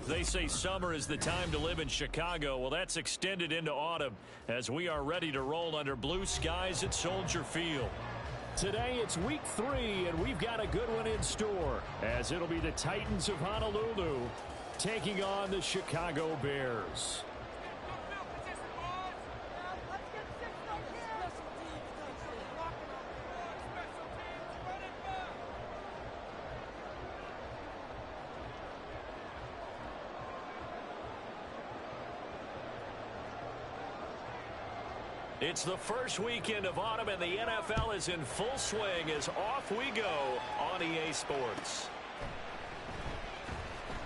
They say summer is the time to live in Chicago. Well, that's extended into autumn as we are ready to roll under blue skies at Soldier Field. Today it's week 3, and we've got a good one in store, as it'll be the Titans of Honolulu taking on the Chicago Bears. It's the first weekend of autumn, and the NFL is in full swing as off we go on EA Sports.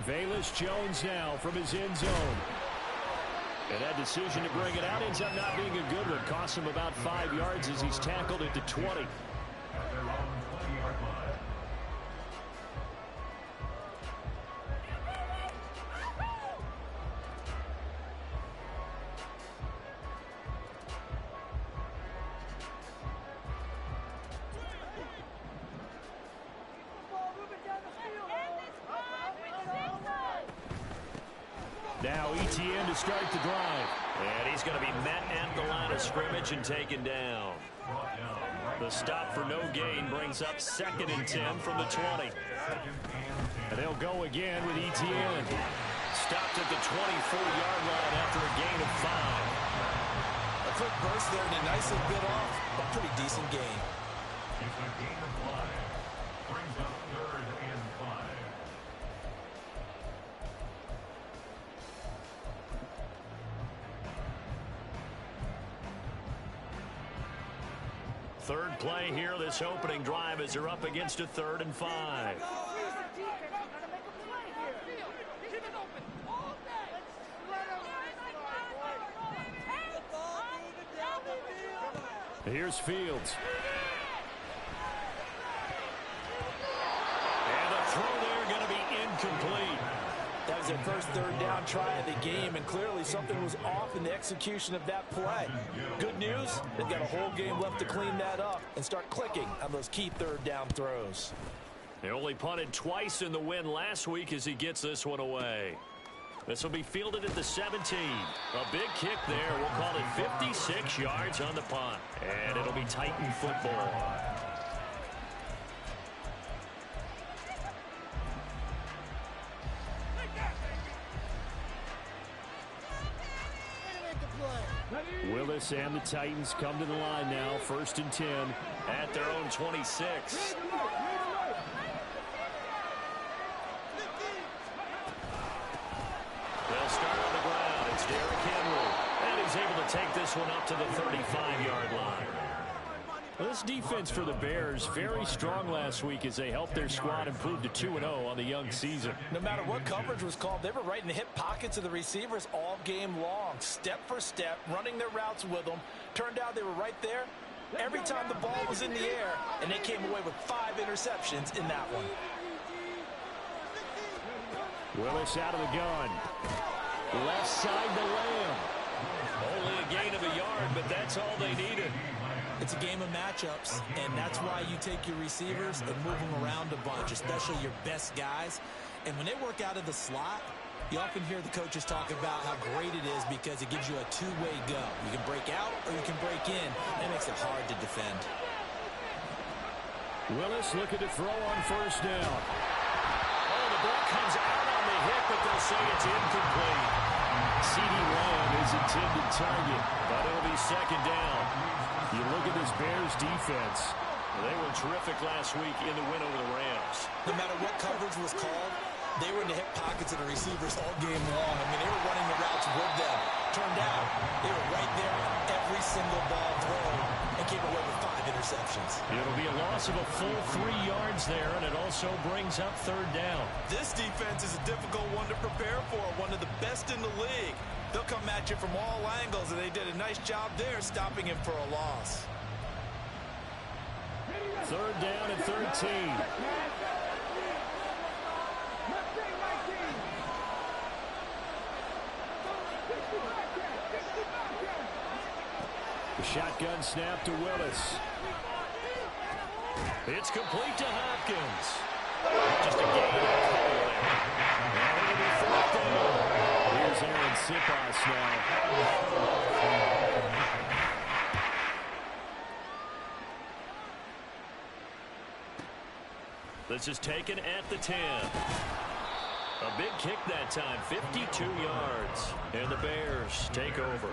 Velus Jones now from his end zone. And that decision to bring it out ends up not being a good one. Costs him about 5 yards as he's tackled at the 20. Now ETN to start the drive. And he's going to be met at the line of scrimmage and taken down. The stop for no gain brings up 2nd and 10 from the 20. And they'll go again with ETN. Stopped at the 24-yard line after a gain of 5. A quick burst there and a nicely bit off. A pretty decent gain. It's a gain of 5. Brings up 3rd and 5. Third play here, this opening drive, as they're up against a 3rd and 5. Here's Fields. And the throw there going to be incomplete. That was their first 3rd down try of the game, and clearly something was off in the execution of that play. Good news, they've got a whole game left to clean that up and start clicking on those key 3rd down throws. They only punted twice in the win last week as he gets this one away. This will be fielded at the 17. A big kick there. We'll call it 56 yards on the punt. And it'll be Titan football. Willis and the Titans come to the line now. 1st and 10 at their own 26. They'll start on the ground. It's Derrick Henry. And he's able to take this one up to the 35-yard line. Well, this defense for the Bears, very strong last week as they helped their squad improve to 2-0 on the young season. No matter what coverage was called, they were right in the hip pockets of the receivers all game long, step for step, running their routes with them. Turned out they were right there every time the ball was in the air, and they came away with 5 interceptions in that one. Willis out of the gun. Left side to Lamb. Only a gain of a yard, but that's all they needed. It's a game of matchups, and that's why you take your receivers and move them around a bunch, especially your best guys. And when they work out of the slot, you often hear the coaches talk about how great it is because it gives you a two-way go. You can break out or you can break in. That makes it hard to defend. Willis looking to throw on 1st down. Oh, the ball comes out on the hit, but they'll say it's incomplete. CeeDee Lamb is intended target, but it'll be 2nd down. You look at this Bears defense. They were terrific last week in the win over the Rams. No matter what coverage was called, they were in the hip pockets of the receivers all game long. I mean, they were running the routes with them. Turned out, they were right there on every single ball thrown and came away with 5 interceptions. It'll be a loss of a full 3 yards there, and it also brings up 3rd down. This defense is a difficult one to prepare for, one of the best in the league. They'll come at you from all angles, and they did a nice job there stopping him for a loss. 3rd down and 13. The shotgun snap to Willis. It's complete to Hopkins. Just a gain of a couple there. And it'll be 4th down. This is taken at the 10. A big kick that time, 52 yards. And the Bears take over.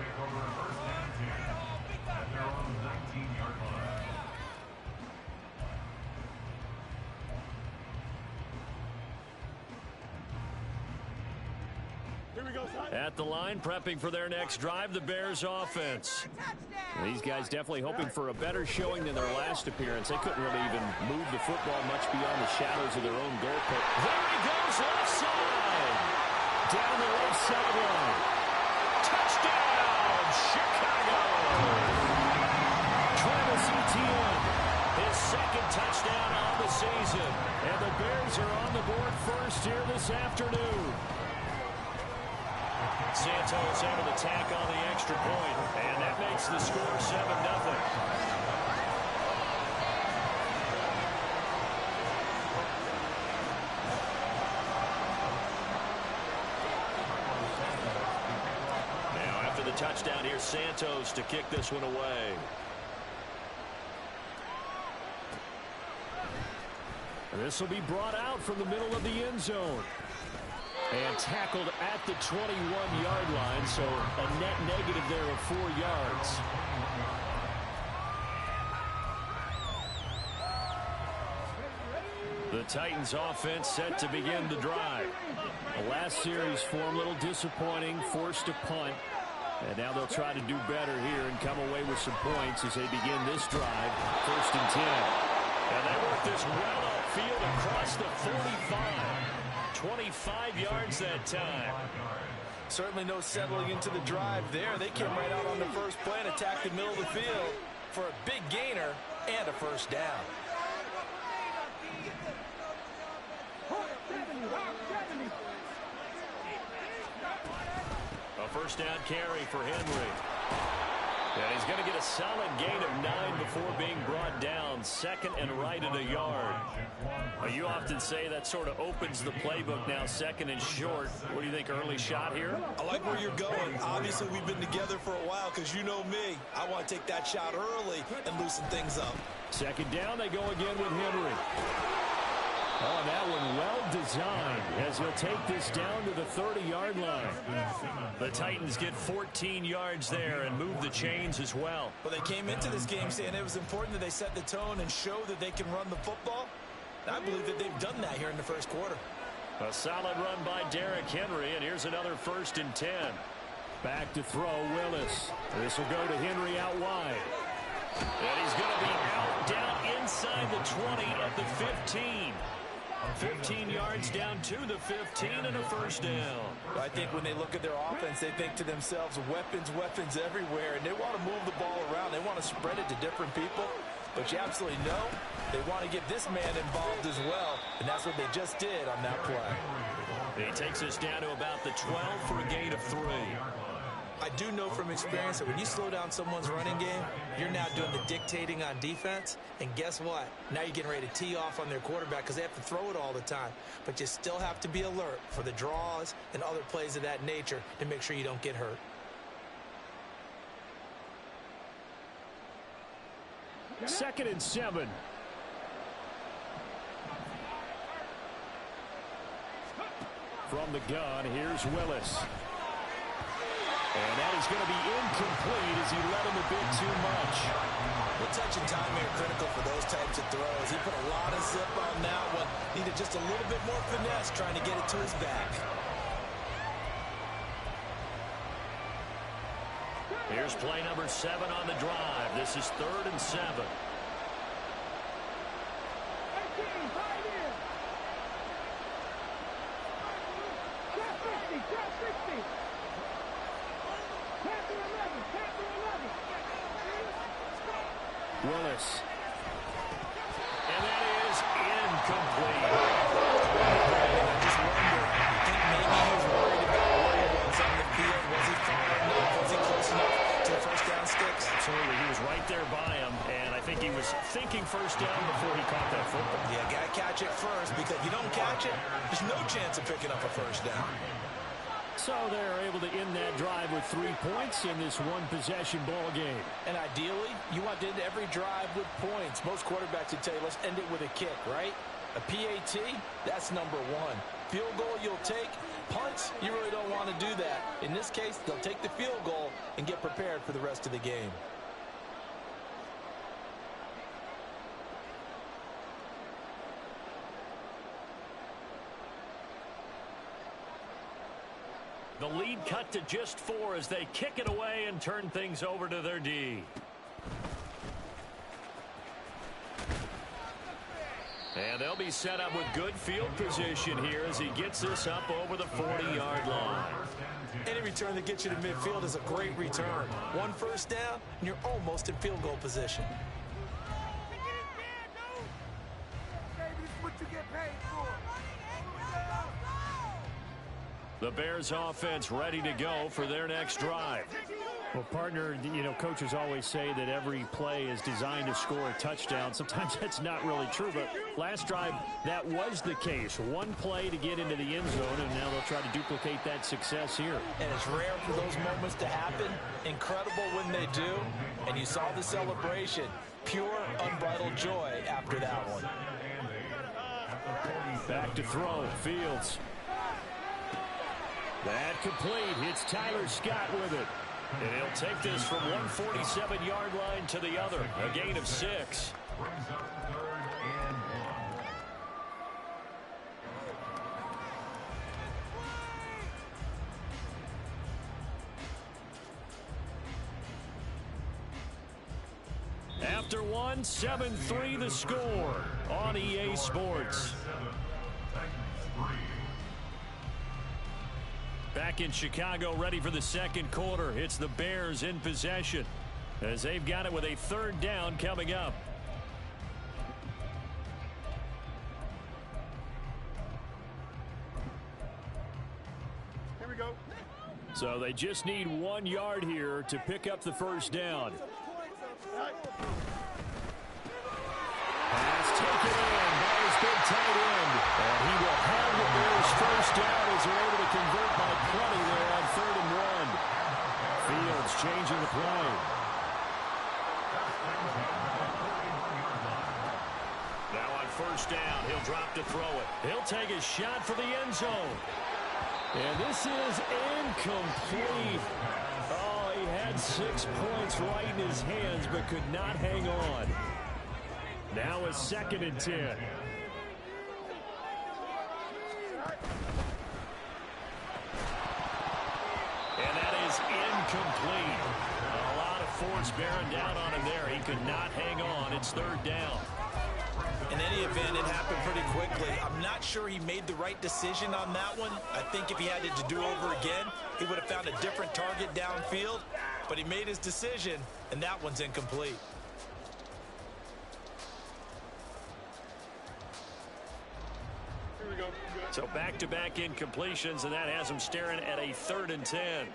At the line, prepping for their next drive, the Bears offense. These guys definitely hoping for a better showing than their last appearance. They couldn't really even move the football much beyond the shadows of their own goal post. There he goes, left side. Down the left sideline. Touchdown, Chicago. Travis Etienne, his second touchdown on the season. And the Bears are on the board first here this afternoon. Santos able to tack on the extra point, and that makes the score 7-0. Now after the touchdown, here's Santos to kick this one away. This will be brought out from the middle of the end zone. And tackled at the 21-yard line, so a net negative there of 4 yards. The Titans offense set to begin the drive. The last series for them a little disappointing, forced a punt. And now they'll try to do better here and come away with some points as they begin this drive, 1st and 10. And they work this well upfield across the 45. 25 yards that time. Certainly no settling into the drive there. They came right out on the first play and attacked the middle of the field for a big gainer and a first down. A first down carry for Henry. And he's going to get a solid gain of 9 before being brought down. 2nd and right at a yard. You often say that sort of opens the playbook now, 2nd and short. What do you think, early shot here? I like where you're going. Obviously, we've been together for a while because you know me. I want to take that shot early and loosen things up. 2nd down, they go again with Henry. Oh, that one well designed as he'll take this down to the 30-yard line. The Titans get 14 yards there and move the chains as well. Well, they came into this game saying it was important that they set the tone and show that they can run the football. And I believe that they've done that here in the first quarter. A solid run by Derrick Henry, and here's another 1st and 10. Back to throw, Willis. This will go to Henry out wide. And he's going to be out down inside the 20 at the 15. 15 yards down to the 15 and a first down. I think when they look at their offense, they think to themselves, weapons, weapons everywhere, and they want to move the ball around. They want to spread it to different people. But you absolutely know they want to get this man involved as well, and that's what they just did on that play. He takes us down to about the 12 for a gain of 3. I do know from experience that when you slow down someone's running game, you're now doing the dictating on defense. And guess what? Now you're getting ready to tee off on their quarterback because they have to throw it all the time. But you still have to be alert for the draws and other plays of that nature to make sure you don't get hurt. Second and 7. From the gun, here's Willis. And that is going to be incomplete as he led him a bit too much. The touch and time are critical for those types of throws. He put a lot of zip on that one. Needed just a little bit more finesse trying to get it to his back. Here's play number 7 on the drive. This is 3rd and 7. Willis. And that is incomplete. I just wonder, I think maybe he was worried about where he was on the field. Was he far enough? Was he close enough to the first down sticks? Absolutely. He was right there by him, and I think he was thinking first down before he caught that football. Yeah, got to catch it first, because if you don't catch it, there's no chance of picking up a first down. So they're able to end that drive with 3 points in this one-possession ball game. And ideally, you want to end every drive with points. Most quarterbacks would tell you, let's end it with a kick, right? A PAT, that's number one. Field goal you'll take. Punts, you really don't want to do that. In this case, they'll take the field goal and get prepared for the rest of the game. The lead cut to just 4 as they kick it away and turn things over to their D. And they'll be set up with good field position here as he gets this up over the 40-yard line. Any return that gets you to midfield is a great return. 1 first down, and you're almost in field goal position. The Bears offense ready to go for their next drive. Well, partner, you know, coaches always say that every play is designed to score a touchdown. Sometimes that's not really true, but last drive, that was the case. 1 play to get into the end zone, and now they'll try to duplicate that success here. And it's rare for those moments to happen. Incredible when they do. And you saw the celebration. Pure, unbridled joy after that one. Back to throw. Fields. That complete. Hits Tyler Scott with it. And he'll take this from 147-yard line to the other. A gain of 6. After 1, 7-3 the score on EA Sports. Back in Chicago, ready for the second quarter. It's the Bears in possession as they've got it with a 3rd down coming up. Here we go. So they just need 1 yard here to pick up the first down. Pass taken in by his big tight end. And he will have the Bears first down as they're able to convert by plenty there on 3rd and 1. Fields changing the play. Now on first down, he'll drop to throw it. He'll take a shot for the end zone. And this is incomplete. Oh, he had 6 points right in his hands but could not hang on. Now a 2nd and 10. And that is incomplete. A lot of force bearing down on him there. He could not hang on. It's 3rd down. In any event, it happened pretty quickly. I'm not sure he made the right decision on that one. I think if he had it to do over again, he would have found a different target downfield. But he made his decision, and that one's incomplete. So back-to-back incompletions, and that has him staring at a 3rd and 10.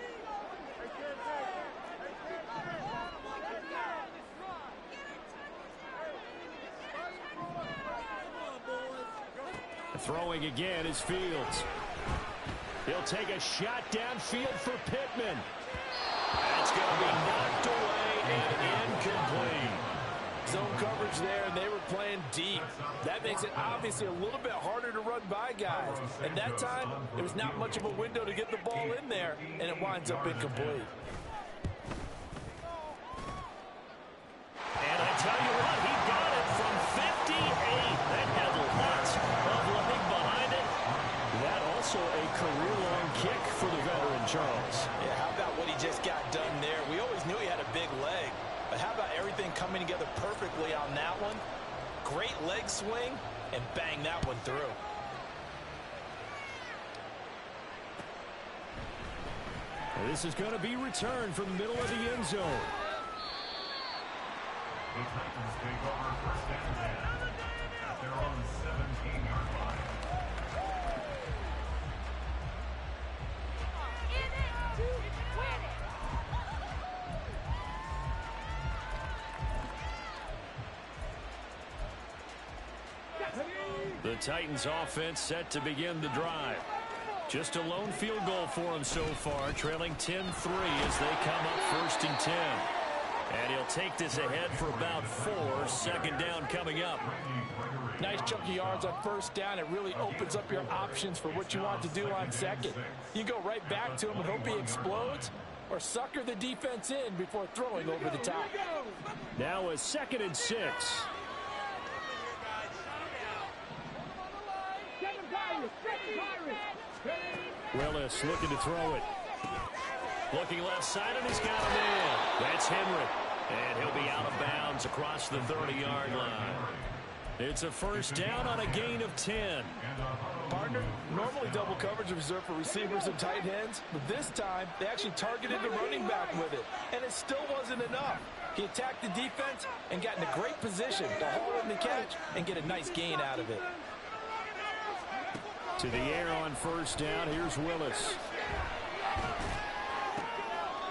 Throwing again is Fields. He'll take a shot downfield for Pittman. That's going to be knocked away and incomplete. Zone coverage there, and they were playing deep. That makes it obviously a little bit harder to run by guys. And that time, there was not much of a window to get the ball in there, and it winds up incomplete. And I tell you what, he got it from 58. That had lots of leg behind it. That also a career-long kick for the veteran, Charles. Yeah, how about what he just got done there? We always knew he had a big leg. But how about everything coming together perfectly on that one? Great leg swing, and bang that one through. And this is going to be returned from the middle of the end zone. The Titans take over 1st and 10 at their own 17-yard line. The Titans offense set to begin the drive. Just a lone field goal for him so far, trailing 10-3 as they come up 1st and 10. And he'll take this ahead for about 4. 2nd down coming up. Nice chunk of yards on first down. It really opens up your options for what you want to do on second. You go right back to him and hope he explodes, or sucker the defense in before throwing over the top. Now a 2nd and 6. Willis looking to throw it. Looking left side, and he's got a man. That's Henry. And he'll be out of bounds across the 30-yard line. It's a first down on a gain of 10. Partner, normally double coverage is reserved for receivers and tight ends, but this time they actually targeted the running back with it, and it still wasn't enough. He attacked the defense and got in a great position to haul in the catch and get a nice gain out of it. To the air on first down. Here's Willis.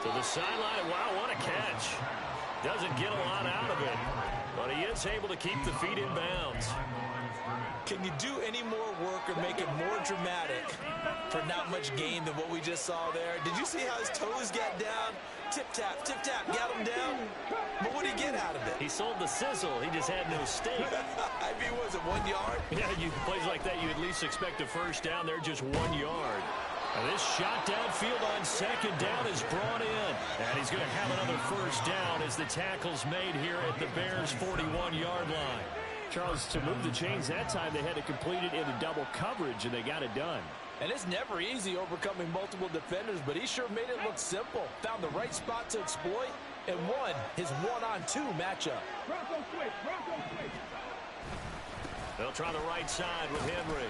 To the sideline. Wow, what a catch. Doesn't get a lot out of it, but he is able to keep the feet in bounds. Can you do any more work or make it more dramatic for not much gain than what we just saw there? Did you see how his toes got down? Tip-tap, got him down. But what did he get out of it? He sold the sizzle. He just had no steak. I mean, was it 1 yard? Yeah, plays like that, you at least expect a first down. They're just 1 yard. And this shot downfield on second down is brought in. And he's going to have another first down as the tackle's made here at the Bears' 41-yard line. Charles, to move the chains that time, they had to complete it in a double coverage, and they got it done. And it's never easy overcoming multiple defenders, but he sure made it look simple. Found the right spot to exploit and won his 1-on-2 matchup. They'll try the right side with Henry.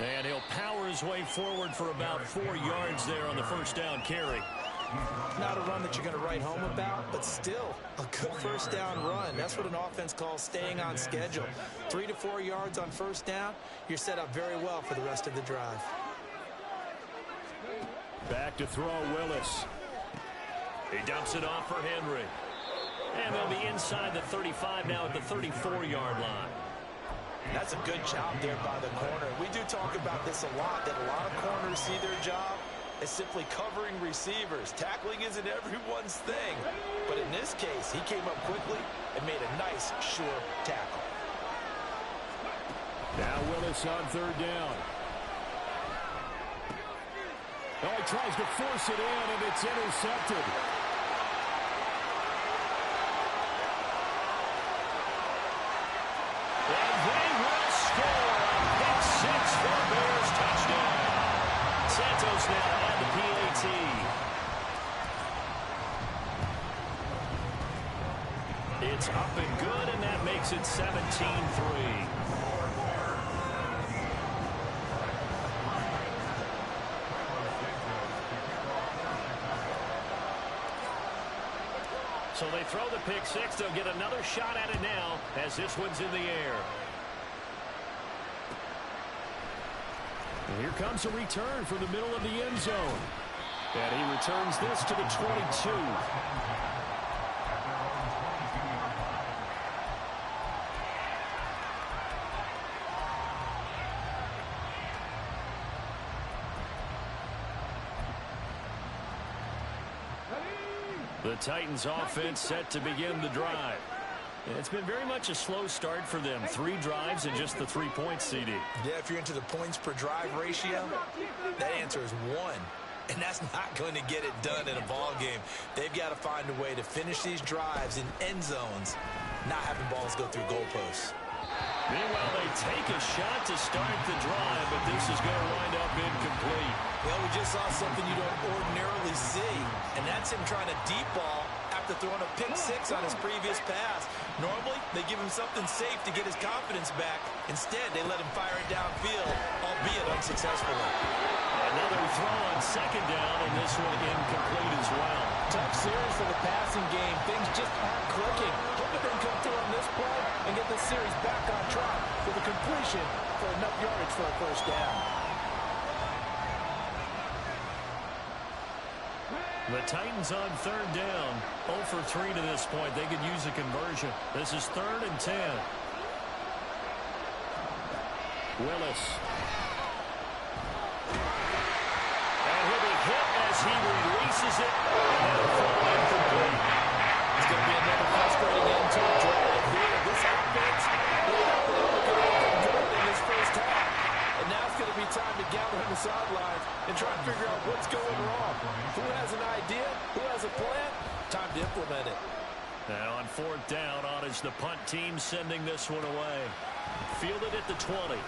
And he'll power his way forward for about 4 yards there on the first down carry. Not a run that you're going to write home about, but still a good first down run. That's what an offense calls staying on schedule. 3 to 4 yards on first down, you're set up very well for the rest of the drive. Back to throw, Willis. He dumps it off for Henry. And they'll be inside the 35 now at the 34-yard line. That's a good job there by the corner. We do talk about this a lot, that a lot of corners see their job as simply covering receivers. Tackling isn't everyone's thing. But in this case, he came up quickly and made a nice, sure tackle. Now Willis on third down. Oh, he tries to force it in, and it's intercepted. And they will score a pick six for a Bears touchdown. Santos now had the PAT. It's up and good, and that makes it 17-3. So they throw the pick six. They'll get another shot at it now as this one's in the air. And here comes a return from the middle of the end zone. And he returns this to the 22. The Titans offense set to begin the drive. It's been very much a slow start for them. 3 drives and just the 3 points, CD. Yeah, if you're into the points per drive ratio, that answer is 1. And that's not going to get it done in a ball game. They've got to find a way to finish these drives in end zones, not having balls go through goalposts. Meanwhile, they take a shot to start the drive, but this is going to wind up incomplete. Well, we just saw something you don't ordinarily see, and that's him trying to deep ball after throwing a pick six on his previous pass. Normally, they give him something safe to get his confidence back. Instead, they let him fire it downfield, albeit unsuccessfully. Another throw on second down, and this one incomplete as well. Tough series for the passing game. Things just aren't clicking. Hoping they can come through on this play and get the series back on track for the completion for enough yardage for a first down. The Titans on third down. 0 for 3 to this point. They could use a conversion. This is 3rd and 10. Willis. And he'll be hit as he releases it. And it'll fall incomplete. It's going to be another frustrating end to a drive here. This offense, they have been able to get gather on the sidelines and try to figure out what's going wrong. Who has an idea? Who has a plan? Time to implement it. And on fourth down, on is the punt team sending this one away. Fielded at the 20.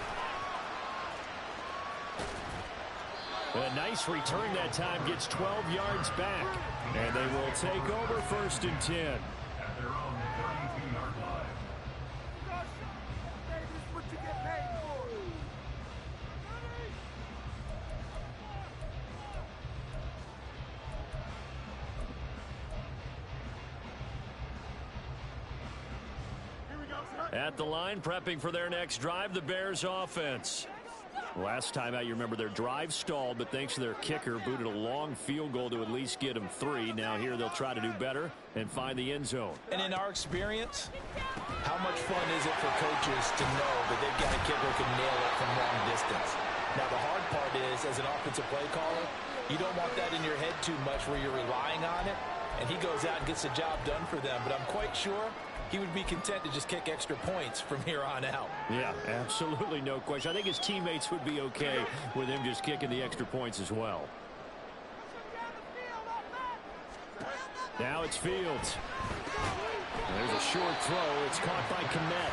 A nice return that time, gets 12 yards back. And they will take over 1st and 10. At their own 32-yard line. At the line, prepping for their next drive, the Bears offense. Last time out, you remember their drive stalled, but thanks to their kicker, booted a long field goal to at least get them 3. Now here they'll try to do better and find the end zone. And in our experience, how much fun is it for coaches to know that they've got a kicker who can nail it from long distance? Now the hard part is, as an offensive play caller, you don't want that in your head too much where you're relying on it, and he goes out and gets the job done for them. But I'm quite sure he would be content to just kick extra points from here on out. Yeah, absolutely no question. I think his teammates would be okay with him just kicking the extra points as well. Now it's Fields. There's a short throw. It's caught by Kmet.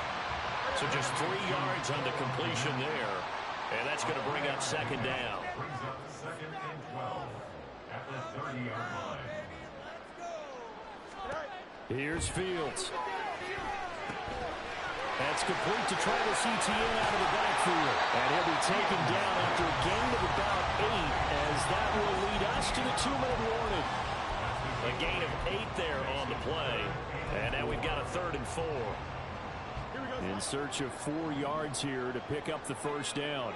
So just 3 yards on the completion there. And that's going to bring up 2nd down. Brings up 2nd and 12 at the 30-yard line. Here's Fields. That's complete to Travis Etienne out of the backfield. And he'll be taken down after a gain of about 8, as that will lead us to the 2-minute warning. A gain of 8 there on the play. And now we've got a 3rd and 4. In search of 4 yards here to pick up the 1st down.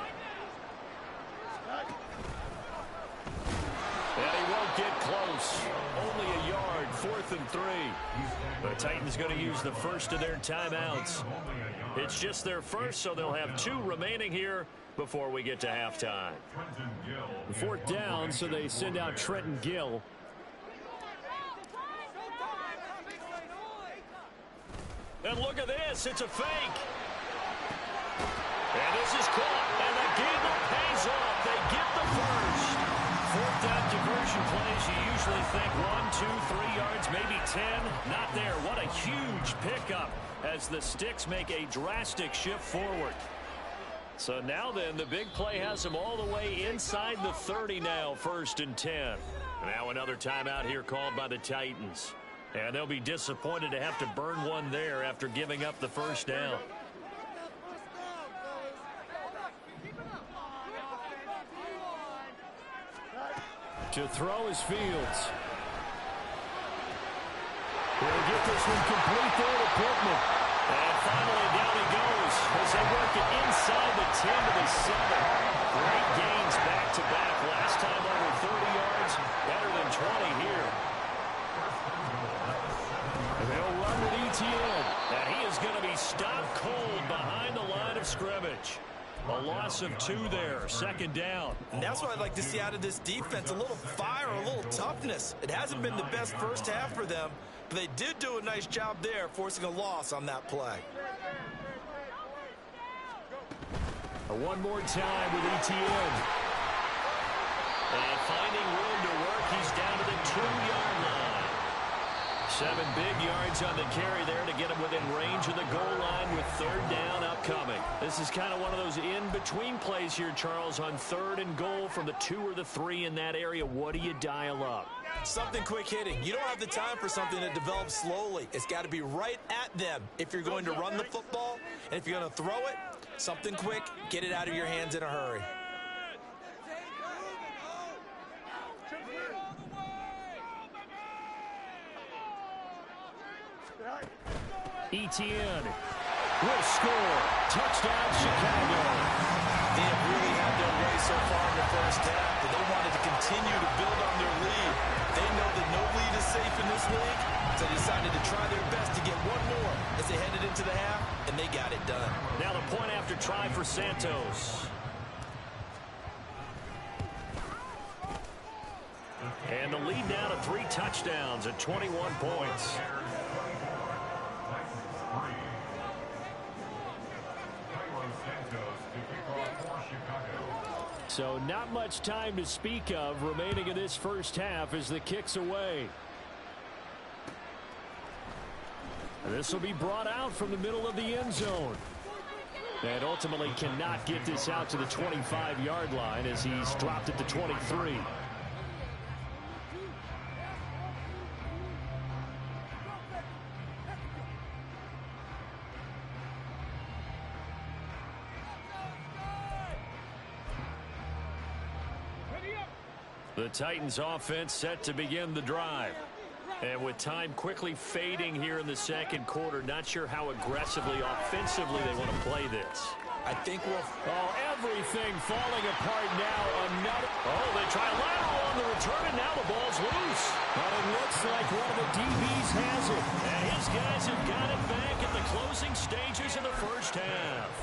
And he won't get close. Only a yard, 4th and 3. The Titans going to use the first of their timeouts. It's just their first, so they'll have 2 remaining here before we get to halftime. 4th down, so they send out Trenton Gill. And look at this, it's a fake. And this is caught, and the gamble pays off. They get the first. 4th down diversion plays, you usually think 1, 2, 3 yards, maybe 10. Not there. What a huge pickup as the Sticks make a drastic shift forward. So now then, the big play has them all the way inside the 30 now, 1st and 10. Now another timeout here called by the Titans. And they'll be disappointed to have to burn one there after giving up the 1st down. To throw is Fields. He'll get this one complete there to Pittman. And finally down he goes as they work it inside the 10 to the 7. Great gains back-to-back. Last time over 30 yards, better than 20 here. And they'll run with Etienne. And he is going to be stopped cold behind the line of scrimmage. A loss of 2 there, 2nd down. And that's what I'd like to see out of this defense, a little fire, a little toughness. It hasn't been the best first half for them, but they did do a nice job there, forcing a loss on that play. One more time with Etienne. And finding room to work, he's down to the 2-yard line. 7 big yards on the carry there to get him within range of the goal line with 3rd down upcoming. This is kind of one of those in-between plays here, Charles, on 3rd and goal from the 2 or the 3 in that area. What do you dial up? Something quick hitting. You don't have the time for something that develops slowly. It's got to be right at them if you're going to run the football. And if you're going to throw it, something quick, get it out of your hands in a hurry. Etienne will score. Touchdown, Chicago. They have really had their way so far in the first half, but they wanted to continue to build on their lead. They know that no lead is safe in this league, so they decided to try their best to get one more as they headed into the half, and they got it done. Now the point after try for Santos. And the lead now to 3 touchdowns at 21 points. So not much time to speak of remaining in this first half as the kick's away. And this will be brought out from the middle of the end zone. And ultimately cannot get this out to the 25-yard line as he's dropped it to 23. The Titans offense set to begin the drive. And with time quickly fading here in the second quarter, not sure how aggressively, offensively they want to play this. I think we'll... Oh, everything falling apart now. Another... Oh, they try lateral on the return, and now the ball's loose. But it looks like one of the DBs has it. And his guys have got it back at the closing stages of the first half.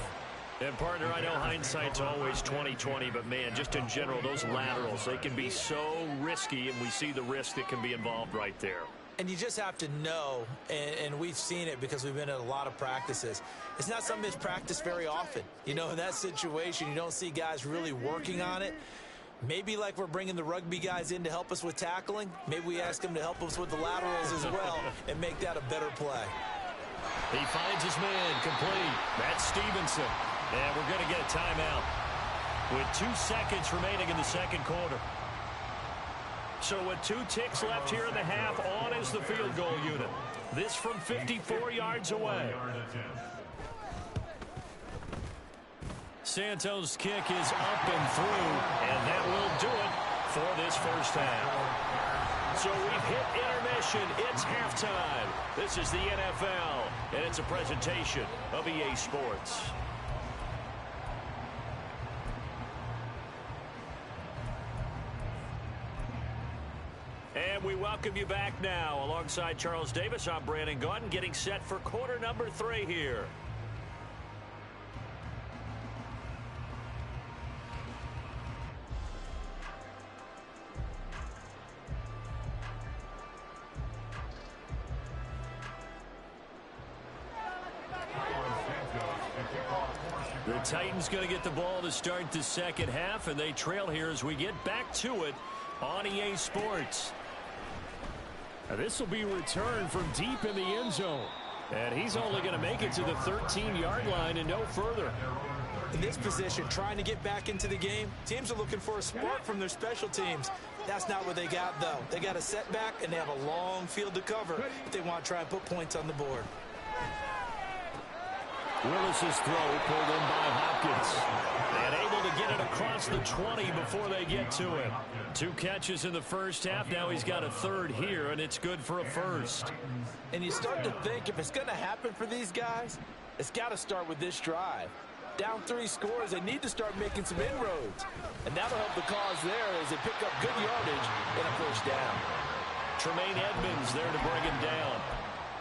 And, partner, I know hindsight's always 20/20, but, man, just in general, those laterals, they can be so risky, and we see the risk that can be involved right there. And you just have to know, and we've seen it because we've been at a lot of practices. It's not something that's practiced very often. You know, in that situation, you don't see guys really working on it. Maybe like we're bringing the rugby guys in to help us with tackling. Maybe we ask them to help us with the laterals as well and make that a better play. He finds his man complete. That's Stevenson. And we're going to get a timeout with 2 seconds remaining in the second quarter. So with 2 ticks left here in the half, on is the field goal unit. This from 54 yards away. Santos' kick is up and through, and that will do it for this first half. So we've hit intermission. It's halftime. This is the NFL, and it's a presentation of EA Sports. And we welcome you back now. Alongside Charles Davis, I'm Brandon Gaudin, getting set for quarter number 3 here. The Titans going to get the ball to start the second half, and they trail here as we get back to it on EA Sports. Now this will be returned from deep in the end zone. And he's only going to make it to the 13-yard line and no further. In this position, trying to get back into the game, teams are looking for a spark from their special teams. That's not what they got, though. They got a setback, and they have a long field to cover if they want to try and put points on the board. Willis's throw pulled in by Hopkins. And able to get it across the 20 before they get to him. 2 catches in the first half. Now he's got a third here, and it's good for a first. And you start to think if it's going to happen for these guys, it's got to start with this drive. Down 3 scores, they need to start making some inroads. And that'll help the cause there as they pick up good yardage and a first down. Tremaine Edmonds there to bring him down.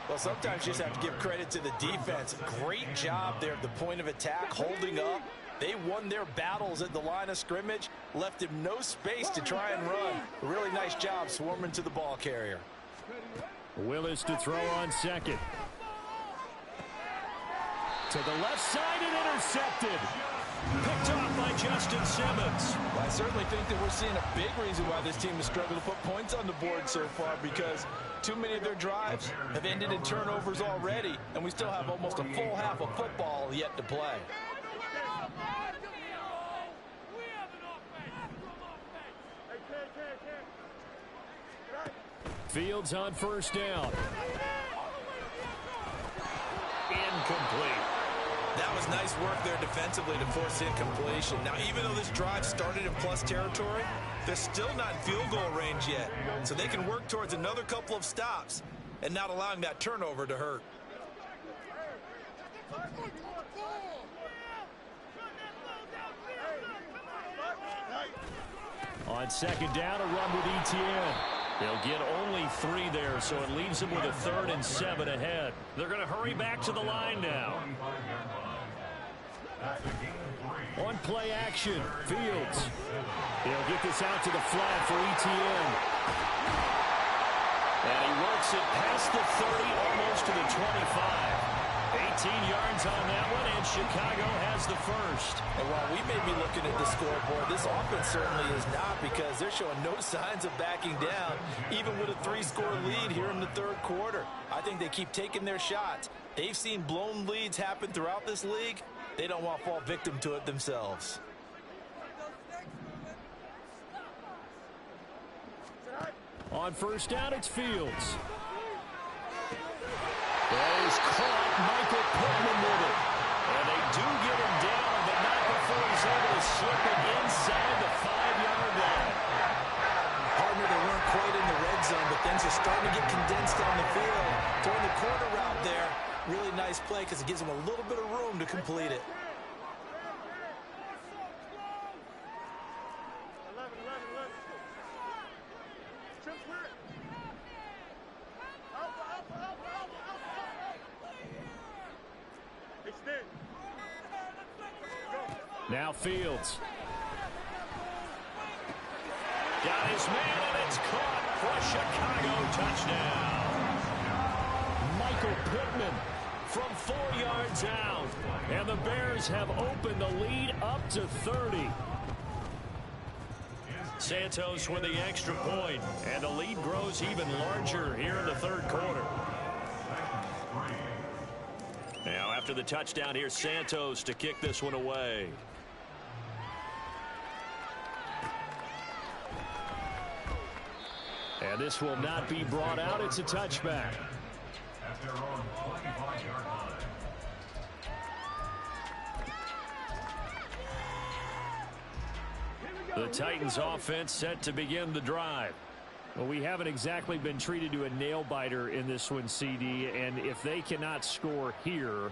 Well, sometimes you just have to give credit to the defense. Great job there at the point of attack, holding up. They won their battles at the line of scrimmage, left him no space to try and run. A really nice job swarming to the ball carrier. Willis to throw on second. To the left side and intercepted. Picked off by Justin Simmons. Well, I certainly think that we're seeing a big reason why this team has struggled to put points on the board so far, because too many of their drives have ended in turnovers already, and we still have almost a full half of football yet to play. Fields on first down. Incomplete. That was nice work there defensively to force incompletion. Now, even though this drive started in plus territory, they're still not in field goal range yet. So they can work towards another couple of stops and not allowing that turnover to hurt. On second down, a run with ETN. They'll get only 3 there, so it leaves them with a 3rd and 7 ahead. They're going to hurry back to the line now. On play action, Fields. He'll get this out to the flat for ETN. And he works it past the 30, almost to the 25. yards on that one, and Chicago has the first. And while we may be looking at the scoreboard, this offense certainly is not, because they're showing no signs of backing down, even with a 3-score lead here in the third quarter. I think they keep taking their shots. They've seen blown leads happen throughout this league. They don't want to fall victim to it themselves. On first down, it's Fields. That is caught. Michael Pittman with it. And they do get him down, but not before he's able to slip it inside the 5-yard line. Partner, they weren't quite in the red zone, but things are starting to get condensed on the field. Throwing the corner route there. Really nice play because it gives them a little bit of room to complete it. Now Fields. Got his man, and it's caught for a Chicago touchdown. Michael Pittman from 4 yards out. And the Bears have opened the lead up to 30. Santos with the extra point, and the lead grows even larger here in the third quarter. Now after the touchdown, here's Santos to kick this one away. And this will not be brought out. It's a touchback. At their own 25-yard line. The Titans offense set to begin the drive. Well, we haven't exactly been treated to a nail-biter in this one, CD, and if they cannot score here,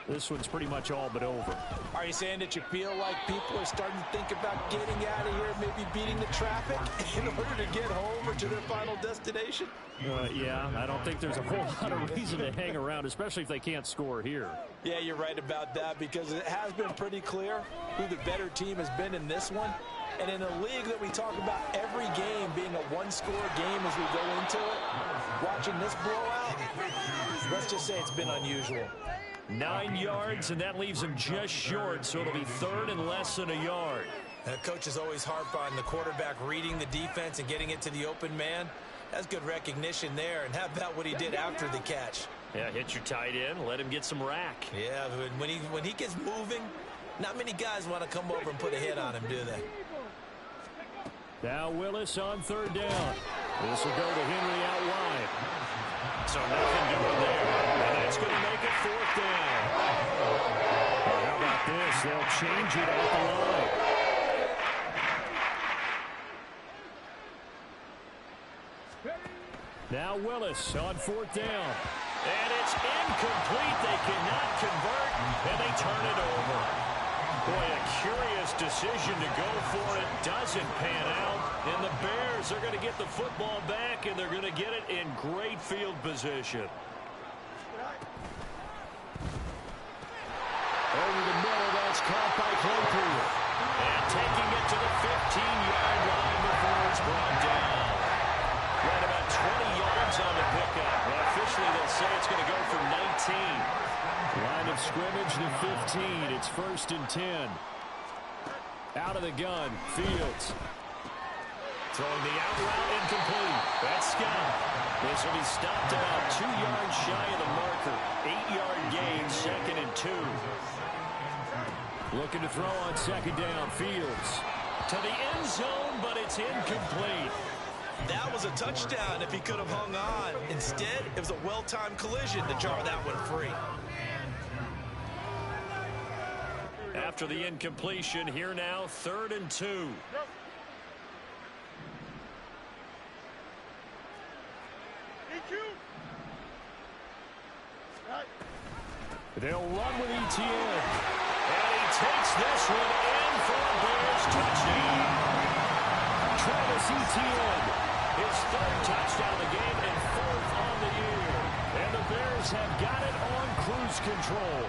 this one's pretty much all but over. Are you saying that you feel like people are starting to think about getting out of here, maybe beating the traffic in order to get home or to their final destination? Yeah, I don't think there's a whole lot of reason to hang around, especially if they can't score here. Yeah, you're right about that, because it has been pretty clear who the better team has been in this one. And in a league that we talk about every game being a one-score game as we go into it, watching this blowout, let's just say it's been unusual. 9 yards, and that leaves him just short, so it'll be third and less than a yard. And the coach is always harp on the quarterback reading the defense and getting it to the open man. That's good recognition there. And how about what he did after the catch? Yeah, hit your tight end, let him get some rack. Yeah, when he gets moving, not many guys want to come over and put a hit on him, do they? Now Willis on third down. This will go to Henry out wide. So nothing doing there. And that's going to make it fourth down. Well, how about this? They'll change it at the line. Now Willis on fourth down. And it's incomplete. They cannot convert, and they turn it over. Boy, a curious decision to go for it. Doesn't pan out. And the Bears are going to get the football back, and they're going to get it in great field position. Over the middle, that's caught by Claypool. And taking it to the 15-yard line before it's brought down. Right about 20 yards on the pickup. Well, officially, they'll say it's going to go for 19. Line of scrimmage to 15. It's first and 10. Out of the gun, Fields. Throwing the out route incomplete. That's Scott. This will be stopped about 2 yards shy of the marker. 8-yard gain, second and 2. Looking to throw on second down, Fields. To the end zone, but it's incomplete. That was a touchdown if he could have hung on. Instead, it was a well-timed collision to jar that one free. After the incompletion, here now, third and 2. They'll run with ETN. And he takes this one in for a Bears touchdown. Travis Etienne. His third touchdown of the game and fourth on the year. And the Bears have got it on cruise control.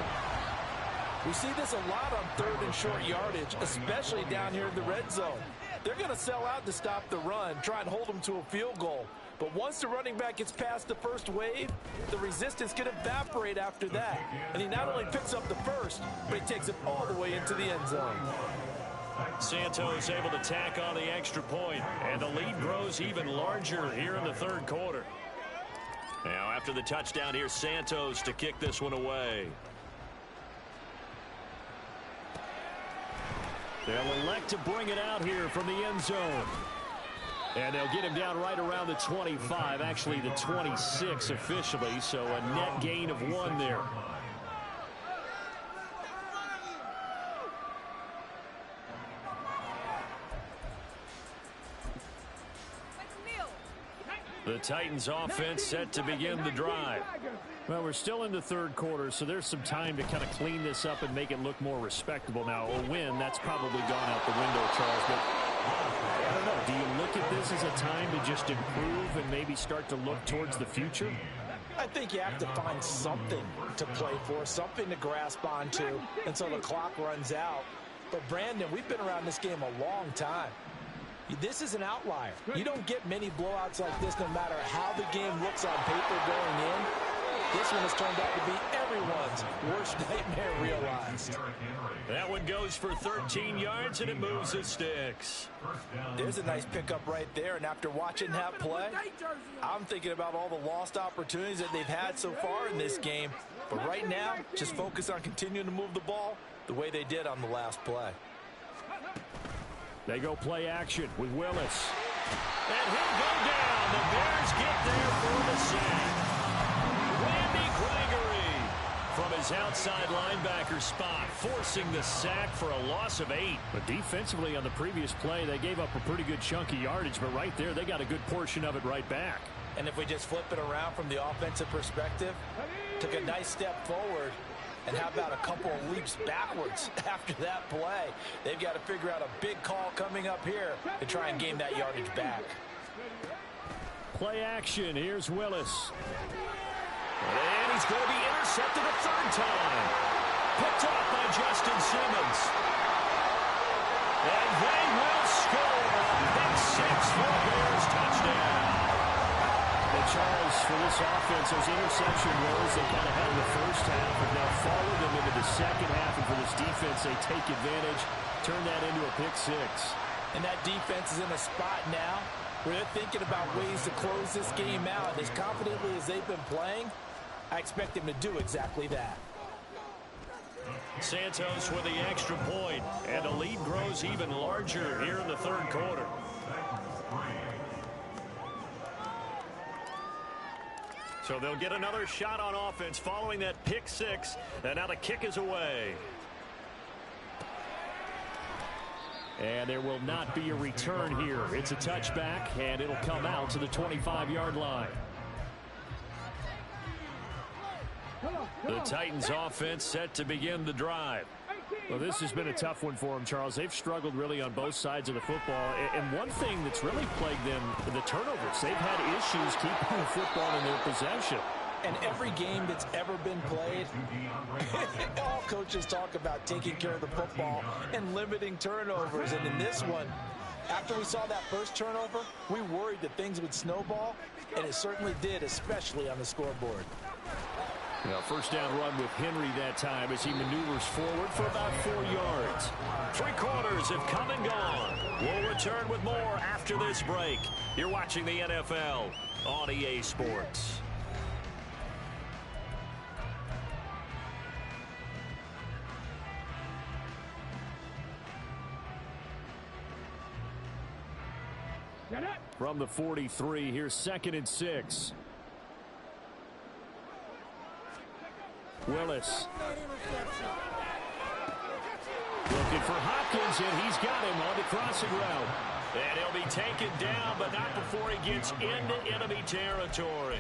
We see this a lot on third and short yardage, especially down here in the red zone. They're going to sell out to stop the run, try and hold them to a field goal. But once the running back gets past the first wave, the resistance can evaporate after that. And he not only picks up the first, but he takes it all the way into the end zone. Santos able to tack on the extra point, and the lead grows even larger here in the third quarter. Now after the touchdown, here's Santos to kick this one away. They'll elect to bring it out here from the end zone. And they'll get him down right around the 25, actually the 26 officially, so a net gain of 1 there. The Titans offense set to begin the drive. Well, we're still in the third quarter, so there's some time to kind of clean this up and make it look more respectable. Now, a win, that's probably gone out the window, Charles, but I don't know. Do you look at this as a time to just improve and maybe start to look towards the future? I think you have to find something to play for, something to grasp onto until the clock runs out. But, Brandon, we've been around this game a long time. This is an outlier. You don't get many blowouts like this no matter how the game looks on paper going in. This one has turned out to be everyone's worst nightmare realized. That one goes for 13 yards, and it moves the sticks. There's a nice pickup right there, and after watching that play, I'm thinking about all the lost opportunities that they've had so far in this game. But right now, just focus on continuing to move the ball the way they did on the last play. They go play action with Willis. And he'll go down. The Bears get there for the sack. Randy Gregory from his outside linebacker spot, forcing the sack for a loss of 8. But defensively on the previous play, they gave up a pretty good chunk of yardage, but right there, they got a good portion of it right back. And if we just flip it around from the offensive perspective, took a nice step forward, and how about a couple of leaps backwards after that play? They've got to figure out a big call coming up here to try and gain that yardage back. Play action. Here's Willis. And he's going to be intercepted a third time. Picked up by Justin Simmons. And they will score. Pick 6 for the Bears touchdown. And Charles, for this offense, those interception woes they kind of had in the first half have now followed them into the second half. And for this defense, they take advantage, turn that into a pick 6. And that defense is in a spot now where they're thinking about ways to close this game out. As confidently as they've been playing, I expect them to do exactly that. Santos with the extra point, and the lead grows even larger here in the third quarter. So they'll get another shot on offense following that pick 6, and now the kick is away. And there will not be a return here. It's a touchback, and it'll come out to the 25-yard line. The Titans offense set to begin the drive. Well, this has been a tough one for them, Charles. They've struggled really on both sides of the football. And one thing that's really plagued them, the turnovers. They've had issues keeping the football in their possession. And every game that's ever been played, all coaches talk about taking care of the football and limiting turnovers. And in this one, after we saw that first turnover, we worried that things would snowball, and it certainly did, especially on the scoreboard. Well, first down run with Henry that time as he maneuvers forward for about 4 yards. 3 quarters have come and gone. We'll return with more after this break. You're watching the NFL on EA Sports. From the 43, here's 2nd and 6. Willis. Looking for Hopkins, and he's got him on the crossing route. And he'll be taken down, but not before he gets into enemy territory.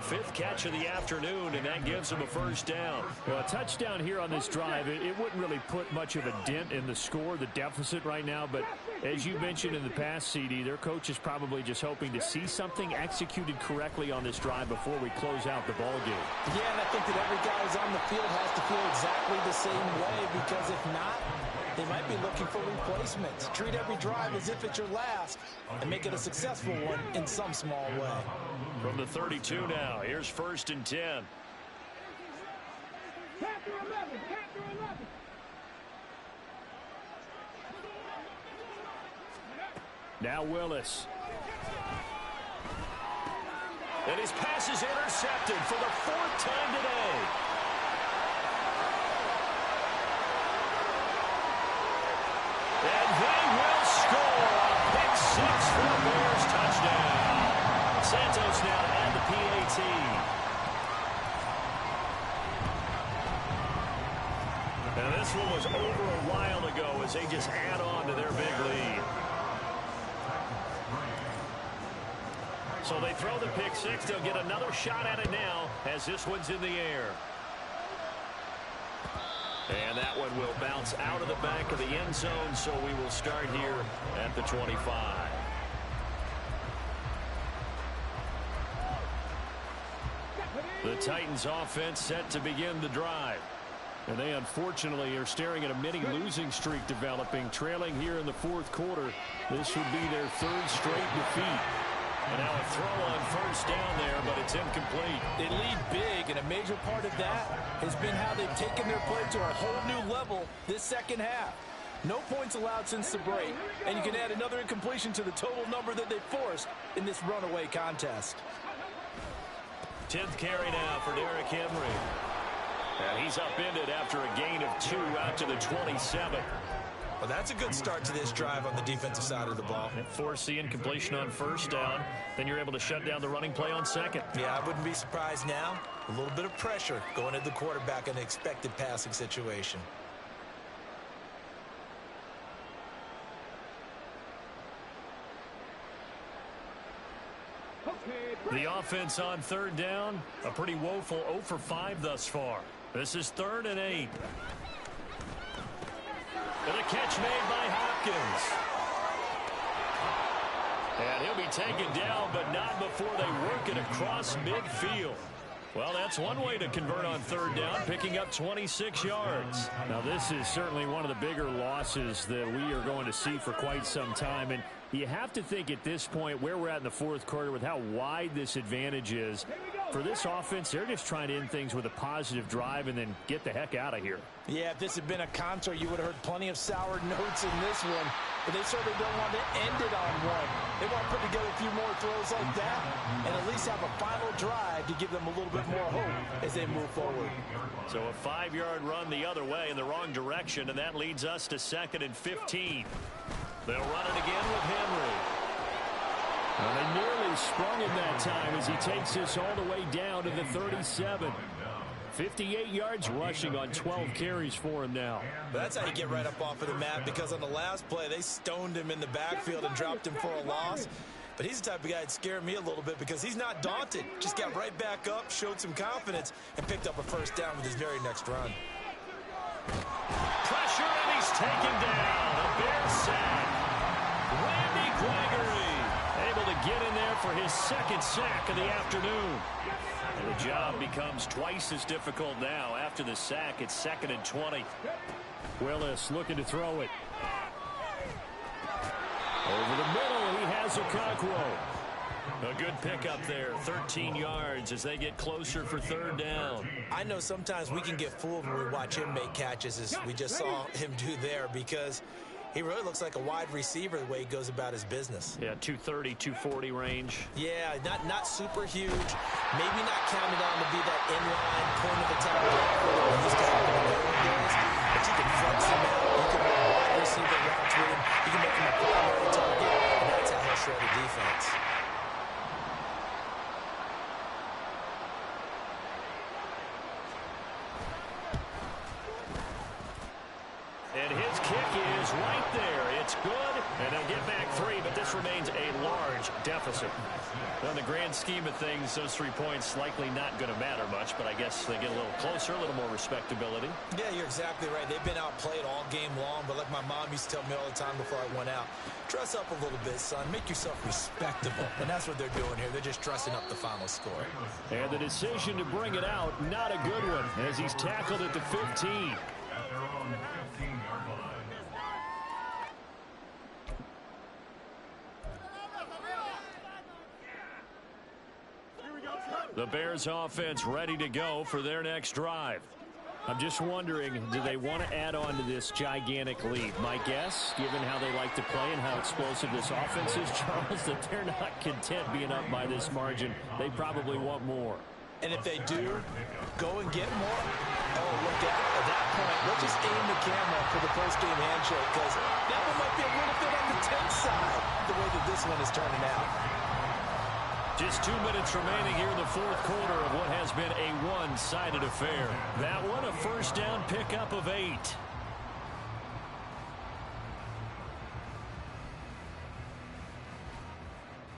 5th catch of the afternoon, and that gives him a first down. Well, a touchdown here on this drive, it wouldn't really put much of a dent in the score, the deficit right now. But as you mentioned in the past, CD, their coach is probably just hoping to see something executed correctly on this drive before we close out the ball game. Yeah, and I think that every guy who's on the field has to feel exactly the same way, because if not, They might be looking for replacements. Treat every drive as if it's your last and make it a successful one in some small way. From the 32 now, here's 1st and 10. Now Willis. And his pass is intercepted for the 4th time today. And they will score a pick 6 for the Bears touchdown. Santos now to add the PAT. And this one was over a while ago as they just add on to their big lead. So they throw the pick 6. They'll get another shot at it now as this one's in the air. And that one will bounce out of the back of the end zone, so we will start here at the 25. The Titans offense set to begin the drive. And they unfortunately are staring at a mini losing streak developing, trailing here in the 4th quarter. This would be their 3rd straight defeat. And now a throw on 1st down there, but it's incomplete. They lead big, and a major part of that has been how they've taken their play to a whole new level this second half. No points allowed since the break, and you can add another incompletion to the total number that they forced in this runaway contest. 10th carry now for Derrick Henry. And he's upended after a gain of 2 out to the 27. Well, that's a good start to this drive on the defensive side of the ball. Force the incompletion on 1st down. Then you're able to shut down the running play on 2nd. Yeah, I wouldn't be surprised now. A little bit of pressure going at the quarterback in an expected passing situation. The offense on 3rd down, a pretty woeful 0 for 5 thus far. This is 3rd and 8. And a catch made by Hopkins. And he'll be taken down, but not before they work it across midfield. Well, that's one way to convert on 3rd down, picking up 26 yards. Now, this is certainly one of the bigger losses that we are going to see for quite some time. And you have to think at this point where we're at in the 4th quarter with how wide this advantage is. For this offense, they're just trying to end things with a positive drive and then get the heck out of here. Yeah, if this had been a concert, you would have heard plenty of sour notes in this one. But they certainly don't want to end it on one. They want to put together a few more throws like that and at least have a final drive to give them a little bit more hope as they move forward. So a 5-yard run the other way in the wrong direction, and that leads us to 2nd and 15. They'll run it again with Henry. Well, they nearly sprung him that time as he takes this all the way down to the 37. 58 yards rushing on 12 carries for him now. That's how you get right up off of the mat, because on the last play, they stoned him in the backfield and dropped him for a loss. But he's the type of guy that scared me a little bit because he's not daunted. Just got right back up, showed some confidence, and picked up a 1st down with his very next run. Pressure, and he's taken down. A Bears sack. Randy Gregory able to get in there for his 2nd sack of the afternoon. And the job becomes twice as difficult now. After the sack, it's 2nd and 20. Willis looking to throw it. Over the middle, he has Okonkwo. A good pickup there, 13 yards as they get closer for 3rd down. I know sometimes we can get fooled when we watch him make catches, as we just saw him do there, because he really looks like a wide receiver the way he goes about his business. Yeah, 230, 240 range. Yeah, not super huge. Maybe not counted on to be that inline point of attack blocker that we used to have in the early days. But you can flex him out. You can run wide receiver routes with him. You can make him a primary target, and that's how he'll shred a defense. And his kick is right there. It's good, and they'll get back 3, but this remains a large deficit. In the grand scheme of things, those 3 points likely not going to matter much, but I guess they get a little closer, a little more respectability. Yeah, you're exactly right. They've been outplayed all game long, but like my mom used to tell me all the time before I went out, dress up a little bit, son. Make yourself respectable. And that's what they're doing here. They're just dressing up the final score. And the decision to bring it out, not a good one, as he's tackled at the 15. At their own 15-yard line. The Bears offense ready to go for their next drive. I'm just wondering, do they want to add on to this gigantic lead? My guess, given how they like to play and how explosive this offense is, Charles, that they're not content being up by this margin. They probably want more. And if they do, go and get more. Oh, look out. At that point, let's just aim the camera for the post-game handshake, because that one might be a little bit on the tense side, the way that this one is turning out. Just 2 minutes remaining here in the fourth quarter of what has been a one-sided affair. That one, a first down pickup of 8.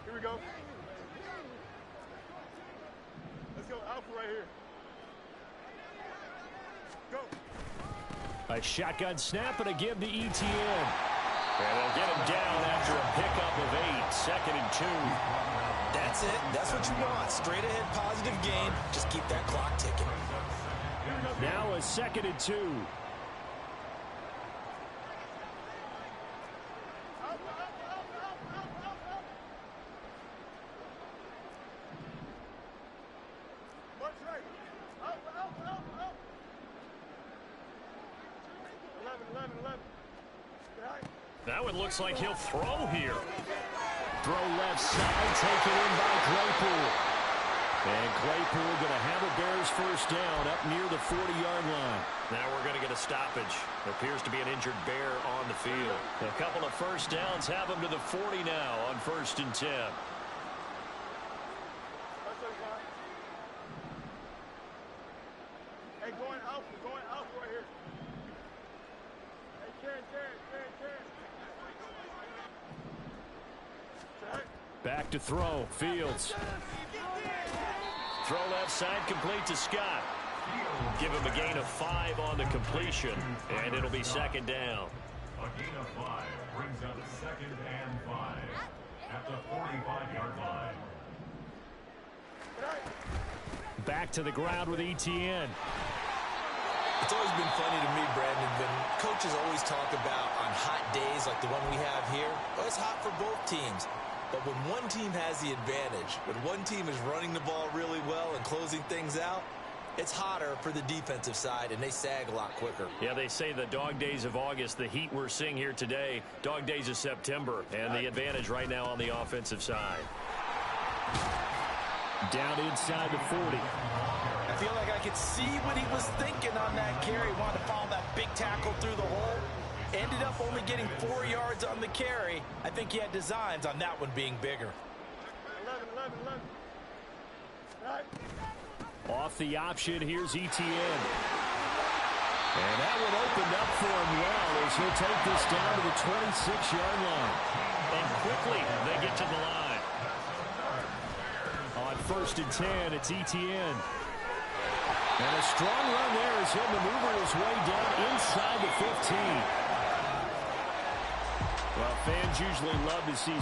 Here we go. Let's go Alpha right here. Go. A shotgun snap and a give to ETN. And they'll get him down after a pickup of 8. Second and 2. That's it. That's what you want. Straight ahead, positive gain. Just keep that clock ticking. Now a second and 2. March right. Up. 11. Right. That one looks like he'll throw here. Throw left side, taken in by Claypool. And Claypool going to have a Bears first down up near the 40-yard line. Now we're going to get a stoppage. There appears to be an injured Bear on the field. A couple of first downs have him to the 40 now on 1st and 10. Hey, going Alpha right here. Hey, Karen. Back to throw. Fields. Throw left side, complete to Scott. Give him a gain of 5 on the completion, and it'll be second down. A gain of 5 brings up 2nd and 5 at the 45-yard line. Back to the ground with ETN. It's always been funny to me, Brandon, when coaches always talk about on hot days like the one we have here, well, it's hot for both teams. But when one team has the advantage, when one team is running the ball really well and closing things out, it's hotter for the defensive side, and they sag a lot quicker. Yeah, they say the dog days of August, the heat we're seeing here today, dog days of September, and the advantage right now on the offensive side. Down inside the 40. I feel like I could see what he was thinking on that carry. Wanted to follow that big tackle through the hole. Ended up only getting 4 yards on the carry. I think he had designs on that one being bigger. 11. Right. Off the option, here's ETN. And that one opened up for him well as he'll take this down to the 26-yard line. And quickly, they get to the line. On 1st and 10, it's ETN. And a strong run there as he'll maneuver his way down inside the 15. Well, fans usually love to see